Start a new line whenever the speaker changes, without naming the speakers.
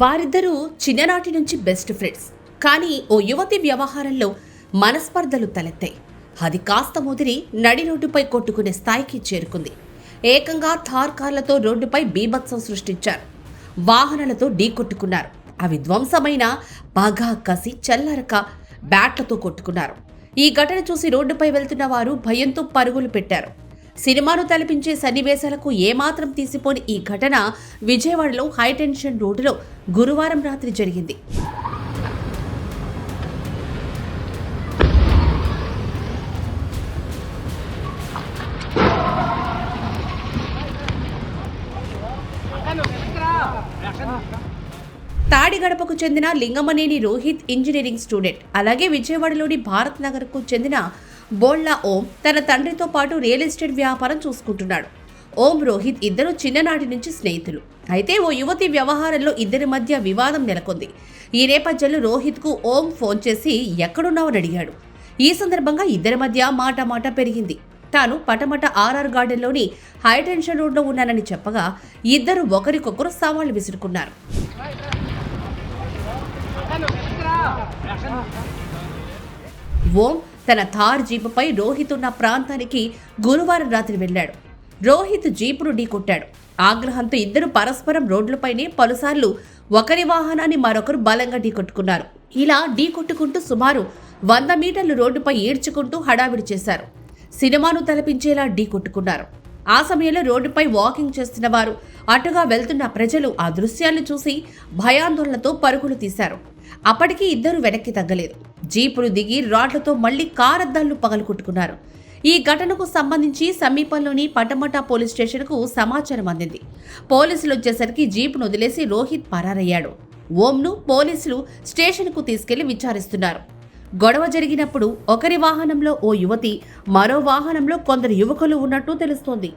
వారిద్దరూ చిన్ననాటి నుంచి బెస్ట్ ఫ్రెండ్స్. కానీ ఓ యువతి వ్యవహారంలో మనస్పర్ధలు తలెత్తాయి. అది కాస్త ముదిరి నడి రోడ్డుపై కొట్టుకునే స్థాయికి చేరుకుంది. ఏకంగా థార్ కార్లతో రోడ్డుపై బీభత్సం సృష్టించారు. వాహనాలతో ఢీకొట్టుకున్నారు. అవి ధ్వంసమైన బాగా కసి చల్లారక బ్యాట్లతో కొట్టుకున్నారు. ఈ ఘటన చూసి రోడ్డుపై వెళ్తున్న వారు భయంతో పరుగులు పెట్టారు. సినిమాను తలపించే సన్నివేశాలకు ఏమాత్రం తీసిపోని ఈ ఘటన విజయవాడలో హైటెన్షన్ రోడ్డులో గురువారం రాత్రి జరిగింది. తాడిగడపకు చెందిన లింగమనేని రోహిత్ ఇంజనీరింగ్ స్టూడెంట్, అలాగే విజయవాడలోని భారత్ నగర్కు చెందిన బోళ్ల ఓం తన తండ్రితో పాటు రియల్ ఎస్టేట్ వ్యాపారం చూసుకుంటున్నాడు. ఓం, రోహిత్ ఇద్దరు చిన్ననాటి నుంచి స్నేహితులు. అయితే ఓ యువతి వ్యవహారంలో ఇద్దరి మధ్య వివాదం నెలకొంది. ఈ నేపథ్యంలో రోహిత్కు ఓం ఫోన్ చేసి ఎక్కడున్నావని అడిగాడు. ఈ సందర్భంగా ఇద్దరి మధ్య మాట పెరిగింది. తాను పటమట ఆర్ఆర్ గార్డెన్లోని హైటెన్షన్ రోడ్లో ఉన్నానని చెప్పగా ఇద్దరు ఒకరికొకరు సవాళ్లు విసురుకున్నారు. ఓం తన థార్ జీపుపై రోహిత్ ఉన్న ప్రాంతానికి గురువారం రాత్రి వెళ్లాడు. రోహిత్ జీపును ఢీకొట్టాడు. ఆగ్రహంతో ఇద్దరు పరస్పరం రోడ్లపైనే పలుసార్లు ఒకరి వాహనాన్ని మరొకరు బలంగా ఢీకొట్టుకున్నారు. ఇలా ఢీకొట్టుకుంటూ సుమారు 100 మీటర్లు రోడ్డుపై ఈడ్చుకుంటూ హడావిడి చేశారు. సినిమాను తలపించేలా ఢీకొట్టుకున్నారు. ఆ సమయంలో రోడ్డుపై వాకింగ్ చేస్తున్న వారు, అటుగా వెళ్తున్న ప్రజలు ఆ దృశ్యాన్ని చూసి భయాందోళనతో పరుగులు తీశారు. అప్పటికీ ఇద్దరు వెనక్కి తగ్గలేదు. జీపును దిగి రాడ్లతో మళ్లీ కారద్దాలను పగలగొట్టుకున్నారు. ఈ ఘటనకు సంబంధించి సమీపంలోని పటమట పోలీస్ స్టేషన్కు సమాచారం అందింది. పోలీసులు వచ్చేసరికి జీపును వదిలేసి రోహిత్ పరారయ్యాడు. ఓంను పోలీసులు స్టేషన్కు తీసుకెళ్లి విచారిస్తున్నారు. గొడవ జరిగినప్పుడు ఒకరి వాహనంలో ఓ యువతి, మరో వాహనంలో కొందరు యువకులు ఉన్నట్టు తెలుస్తోంది.